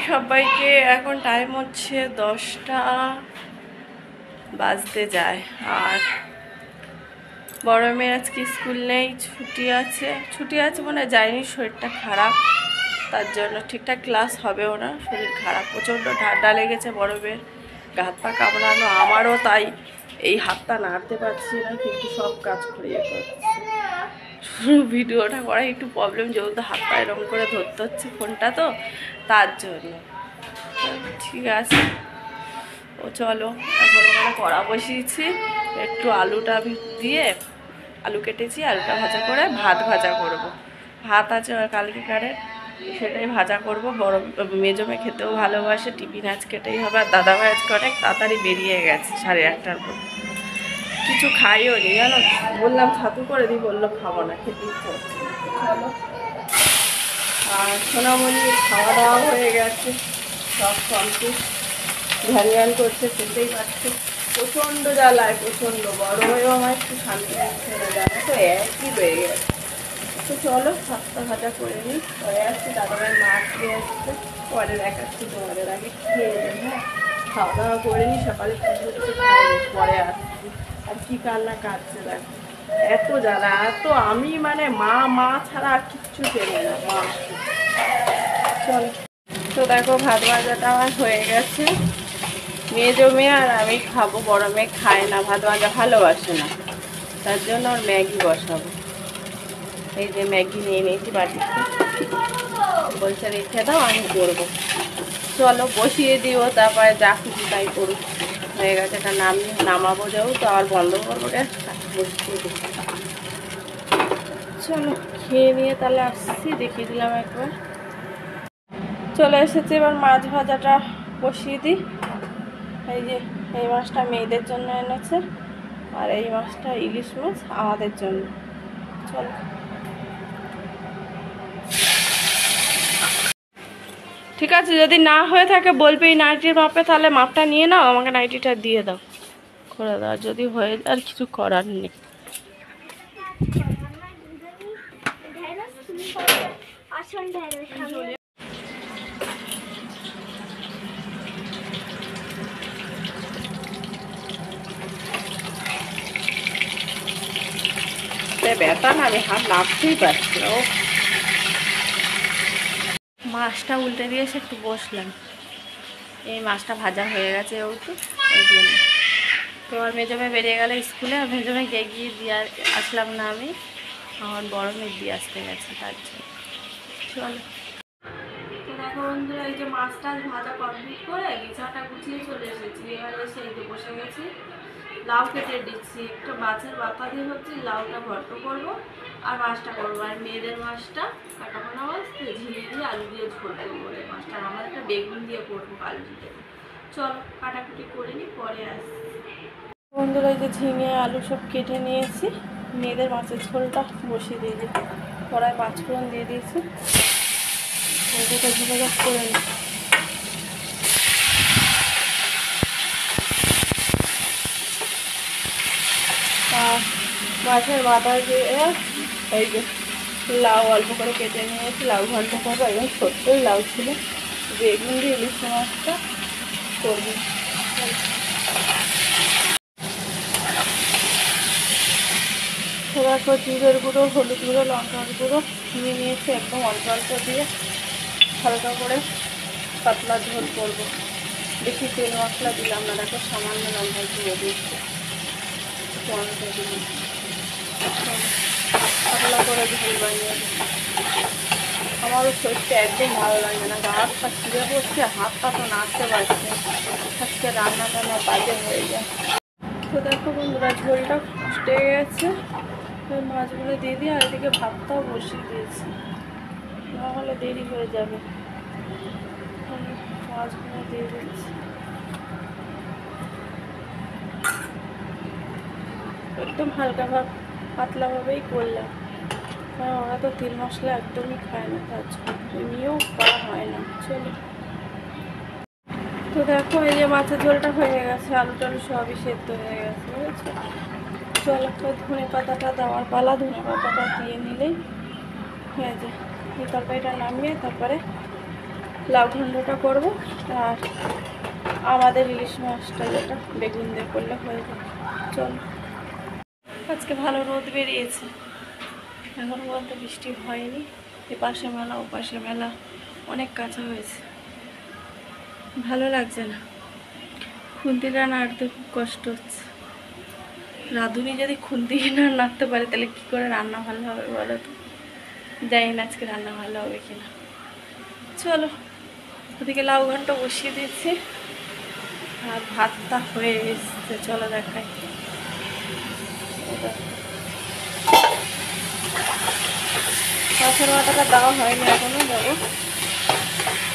সবাইকে। এখন টাইম হচ্ছে 10টা বাজতে যায়। আর বড় মেয়ের আজকে স্কুল নেই, ছুটি আছে মানে যায়নি, শরীরটা খারাপ, তার জন্য ঠিকঠাক ক্লাস হবেও না, শরীর খারাপ, প্রচণ্ড ঠান্ডা লেগেছে বড় মেয়ের, হাত পা কামড়ানো, আমারও তাই। এই হাতটা নাড়তে পারছি না, কিন্তু সব কাজ করিয়ে করছি। ভিডিওটা করা একটু প্রবলেম, যেহেতু হাত পা এরকম করে ধরতে হচ্ছে ফোনটা, তো তার জন্য। ঠিক আছে, ও চলো এখন ওখানে কড়া বসিয়েছি, একটু আলুটা আমি দিয়ে আলু কেটেছি, আলুটা ভাজা করে ভাত ভাজা করব। ভাত আছে কালকে কারে, সেটাই ভাজা করব। বড় মেজমে খেতেও ভালোবাসে, টিফিন আজ কেটেই হবে। আর দাদাভাই আজকে অনেক তাড়াতাড়ি বেরিয়ে গেছে, 8:30টার পর, কিছু খাইও নি জানো। বললাম ছাতু করে দিই, বললো খাবো না, খেতে ইচ্ছে হচ্ছে। চলো। আর সোনামণি খাওয়া দাওয়া হয়ে গেছে, সব কমপ্লিট, ধ্যান ধ্যান করছে, খেতেই পারছে। প্রচণ্ড জ্বালায়, প্রচণ্ড। বড় হয়েও আমার একটু শান্তি দিচ্ছে না, জানো তো, একই রয়ে গেছে। তো চলো ভাতটা ভাজা করে নিই, পরে আসছি। দাদাভাই মাছ দিয়ে আসছে, পরে দেখাচ্ছি তোমাদের। আগে খেয়ে নিই, হ্যাঁ, খাওয়া দাওয়া করে নিই। সকালে কিছু খাইনি, পরে আসছি। আর কি কান্না কাটছে দেখো, এত জ্বালা, এত। আমি মানে মা ছাড়া আর কিচ্ছু চেনে না, মা। চলো। তো দেখো ভাত ভাজাটা আমার হয়ে গেছে। মেজো মেয়ে আর আমি খাবো, বড় মেয়ে খায় না, ভাত ভাজা ভালোবাসে না, তার জন্য ওর ম্যাগি বসাবো। এই যে ম্যাগি নিয়ে নিয়েছি বাটিতে, বলছে রেখে দাও, আমি করবো। চলো বসিয়ে দিও, তারপরে যা খুশি তাই করুক। হয়ে গেছে, এটা নামাবো, যাও তো আবার বন্ধ করবো গ্যাসটা, বসিয়ে দিই। চলো খেয়ে নিয়ে তাহলে আসছি, দেখিয়ে দিলাম একবার। চলে এসেছে, এবার মাছ ভাজাটা বসিয়ে দিই। এই যে এই মাছটা মেয়েদের জন্য এনেছে, আর এই মাছটা ইলিশ মাছ আমাদের জন্য। চলো। ঠিক আছে, যদি না হয়ে থাকে বলবে এই নাইটির মাপে, তাহলে মাপটা নিয়ে নাও, আমাকে নাইটিটা দিয়ে দাও, করে দাও। যদি হয়ে যায়, আর কিছু করার নেই। ব্যথা না, আমি হাত নাড়তেই পারছি না। ও মাছটা উল্টে দিয়ে এসে একটু বসলাম, এই মাছটা ভাজা হয়ে গেছে যেহেতু, ওই জন্য। তো আর মেজমে বেরিয়ে গেলে স্কুলে, আর মেজমেকে গিয়ে দিয়ে আসলাম না আমি, আমার বড় মেয়ে দিয়ে আসতে গেছে, তার জন্য। চলো। তো দেখো বন্ধুরা, এই যে মাছটা ভাজা কমপ্লিট করে বিছানাটা গুছিয়ে চলে এসেছি। এবারে এসে এই যে বসে গেছি, লাউ কেটে দিচ্ছি। একটু মাছের বাতা দিয়ে হচ্ছে লাউটা ভর্ত করবো, আর মাছটা করবো। আর মেয়েদের মাছটা কাটাপোনা মাছ ঝিঙে দিয়ে আলু দিয়ে ঝোল করবো এই মাছটা। আর আমার একটা বেগুন দিয়ে করবো কালো জিরে। চলো কাটাকুটি করে নিই, পরে আসছি। বন্ধুরা, এই যে ঝিঙে আলু সব কেটে নিয়েছি, মেয়েদের মাছের ঝোলটা বসিয়ে দিয়ে দিই। কড়াই 5 ফোড়ন দিয়ে দিয়েছি, ওটাকে ঝোলাঝাপ করে নিই। মাছের মাথা দিয়ে এই যে লাউ অল্প করে কেটে নিয়েছি, লাউ ঘন্ট করবো। একদম ছোট্টই লাউ ছিল, বেগুন দিয়ে ইলিশ মাছটা করবো। দেখো জিরের গুঁড়ো, হলুদ গুঁড়ো, লঙ্কার গুঁড়ো নিয়ে নিয়েছি, একদম অল্প অল্প দিয়ে হালকা করে পাতলা ঝোল করবো। বেশি তেল মশলা দিলাম না, দেখো সামান্য লঙ্কার গুঁড়ো দিচ্ছি, পাতলা করে ঝোল বানিয়ে। আমারও শরীরটা একদম ভালো লাগে না, গা হাত ছিঁড়ে পড়ছে, হাতটা তো নাড়তে পারছে। আজকে রান্না টান্না বাজে হয়ে যায়। তো দেখো বন্ধুরা, ঝোলটা ফুটে গেছে, মাছগুলো দিয়ে দিই। আর এদিকে ভাতটাও বসিয়ে দিয়েছি, নাহলে দেরি হয়ে যাবে। মাছগুলো দিয়ে দিচ্ছি, একদম হালকা পাতলাভাবেই করলাম, কারণ ওরা তো তেল মশলা একদমই খায় না, তার জন্য এমনিও করা হয় না। চলো। তো দেখো এই যে মাছের ঝোলটা হয়ে গেছে, আলু টালু সবই সেদ্ধ হয়ে গেছে, বুঝেছো। চলো, ধনে পাতাটা দেওয়ার পালা, ধনে পাতাটা দিয়ে নিলেই হয়ে যায়। এই তরকারিটা নামিয়ে তারপরে লাউ ঘন্টটা করবো। আর আমাদের ইলিশ মাছটা যেটা বেগুন দিয়ে করলে হয়ে যাবে। চলো, আজকে ভালো রোদ বেরিয়েছে, এখন বলতে বৃষ্টি হয়নি। এপাশে মেলা ওপাশে মেলা, অনেক কাঁচা হয়েছে, ভালো লাগছে না। খুন্তিটা নাড়তে খুব কষ্ট হচ্ছে। রাঁধুনি যদি খুন্তি না নাড়তে পারে তাহলে কী করে রান্না ভালো হবে বলো তো? জানি না আজকে রান্না ভালো হবে কিনা। চলো, ওদিকে লাউ ঘন্ট বসিয়ে দিয়েছি আর ভাতটা হয়ে এসছে, চলো দেখাই। মাছের মাথাটা দেওয়া হয়নি এখনো, দেবো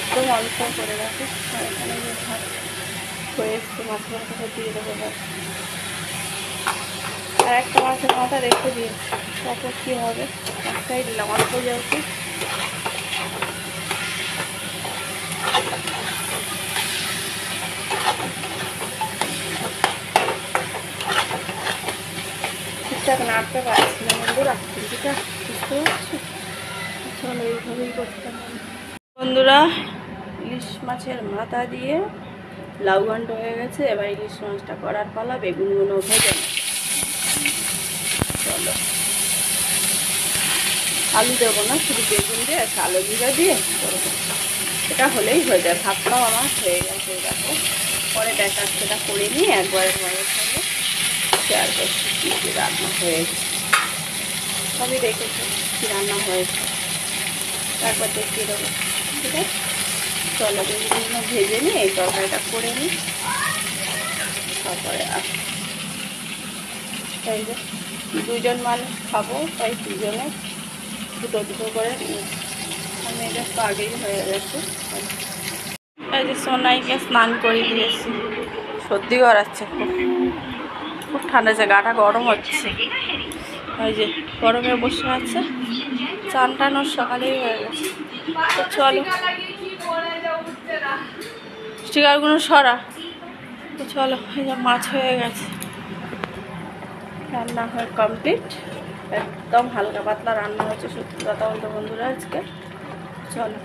একদম অল্প করে রাখি। আর এখানে যে ভাত হয়ে এসছে, মাছের মাথাটা দিয়ে দেবো। আর একটা মাছের মাথা রেখে দিয়ে তারপর কী হবে, একটাই দিলাম অল্প যেহেতু। ঠিকঠাক নাড়তে পারছি না বন্ধুরা, খুঁটিটা বুঝতে পারছি। চলো এইভাবেই করতে হবে বন্ধুরা। ইলিশ মাছের মাথা দিয়ে লাউ ঘন্ট হয়ে গেছে, এবার ইলিশ মাছটা করার পালা। বেগুনগুলো ভেজে নেব। চলো, আলু দেবো না, শুধু বেগুন দিয়ে কালো জিরা দিয়ে করবো। এটা হলেই হয়ে যায়। ভাতটাও আমার হয়ে গেছে, দেখো পরে দেখার সেটা করে নিয়ে একবারের মধ্যে সঙ্গে শেয়ার করছি কী কী রান্না হয়েছে। সবই দেখেছি কী রান্না হয়েছে, তারপর দেখিয়ে দেবো। ঠিক আছে, চলো বেগুনগুলো ভেজে নিয়ে এই তরকারিটা করে নিই, তারপরে এই যে 2জন মানুষ খাবো, তাই 2জনে দুটো দুটো করে আমি এটা তো আগেই হয়ে গেছে। এই যে সোনাইকে স্নান করে দিয়েছি, সর্দি করাচ্ছে, খুব খুব ঠান্ডা আছে, গাটা গরম হচ্ছে। ওই যে গরমে বসে আছে, চান টান ওর সকালেই হয়ে গেছে। তো চলো, স্টিকারগুলো সরা। তো চলো, এই যে মাছ হয়ে গেছে, রান্না হয় কমপ্লিট। একদম হালকা পাতলা রান্না হয়েছে, সত্যি কথা বলতে বন্ধুরা আজকে। চলো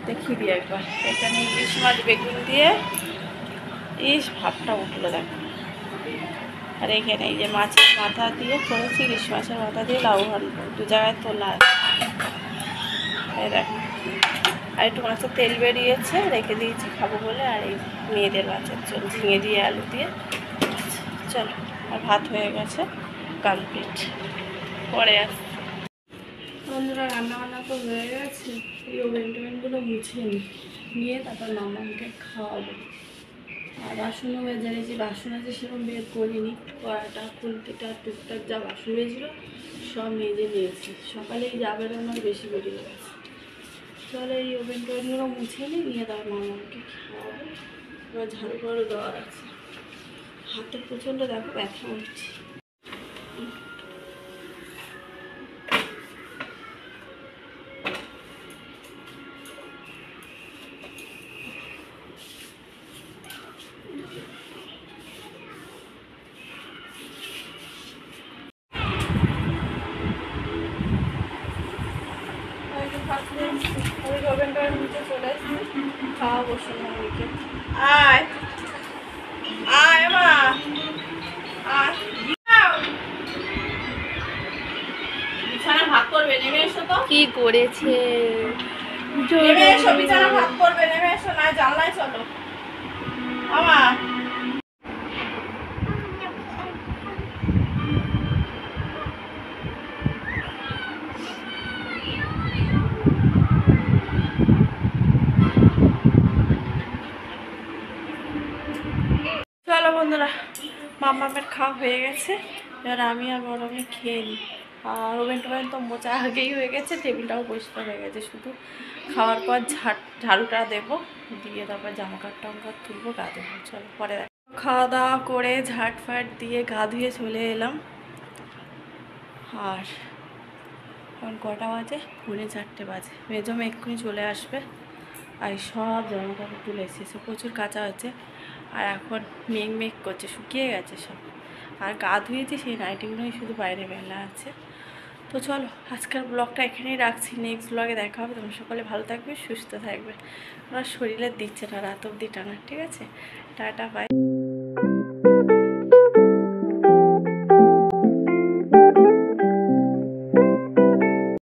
দেখিয়ে দিই একবার। এখানে ইলিশ মাছ বেগুন দিয়ে ইলিশ ভাতটা উঠলো দেখো। আর এখানে এই যে মাছের মাথা দিয়ে করেছি, ইলিশ মাছের মাথা দিয়ে লাউ ঘন্ট, 2 জায়গায় তোলা আছে। এই দেখো, আর একটু মাছের তেল বেরিয়েছে, রেখে দিয়েছি খাবো বলে। আর এই মেয়েদের মাছের চল ঝিঙে দিয়ে আলু দিয়ে। চলো, আর ভাত হয়ে গেছে কমপ্লিট, পরে আসছি। বন্ধুরা রান্নাবান্না তো হয়ে গেছে, এই ওভেন টোভেনগুলো মুছে নিয়ে তারপর মামাকে খাওয়াবো। আর বাসনও বেজে নিয়েছি, বাসন আছে সেরকম বের করিনি, কড়াটা খুলতেটা টুকটাক যা বাসন বেজেছিল সব মেজে নিয়েছি। সকালেই যাবে আমার বেশি বেরিয়ে গেছে। চলো এই ওভেন টোভেনগুলো মুছে নিয়ে তারপর মামাকে খাওয়াবো। এবার ঝাড়ু করে দেওয়ার আছে, হাতে প্রচণ্ড দেখো ব্যথা উঠছে। ওভেনটার নিচে চলে এসছি, খাওয়া বসে মামিকে। আয় আয় মা, বিছানা ভাগ করবে, নেমে এসো তো। কি করেছে, নেমে এসো, বিছানা ভাগ করবে, নেমে এসো, না জানলায় চলো আমা। চলো বন্ধুরা, মামামের খাওয়া হয়ে গেছে, এবার আমি আর বড় মেয়ে খেয়ে নিই। আর ওভেন টোভেন তো মোচা আগেই হয়ে গেছে, টেবিলটাও পরিষ্কার হয়ে গেছে, শুধু খাওয়ার পর ঝাড়ুটা দেবো, দিয়ে তারপর জামা কাপড় টামা তুলবো, গা দেবো। চলো পরে খাওয়া দাওয়া করে ঝাঁট ফাট দিয়ে গা ধুয়ে চলে এলাম। আর এখন কটা বাজে, 4:45 বাজে। মেজো মেয়ে এক্ষুনি চলে আসবে। আর সব জামা কাপড় তুলে এসেছে, প্রচুর কাঁচা হচ্ছে। আর এখন মেঘ মেঘ করছে, শুকিয়ে গেছে সব। আর গা ধুয়েছি, সেই নাইটিগুলোই শুধু বাইরে মেলা আছে। তো চলো আজকের ব্লগটা এখানেই রাখছি, নেক্সট ব্লগে দেখা হবে। তোমরা সকলে ভালো থাকবে, সুস্থ থাকবে। ওনার শরীরে দিচ্ছে না রাত অবধি টানা, ঠিক আছে? Tata bye.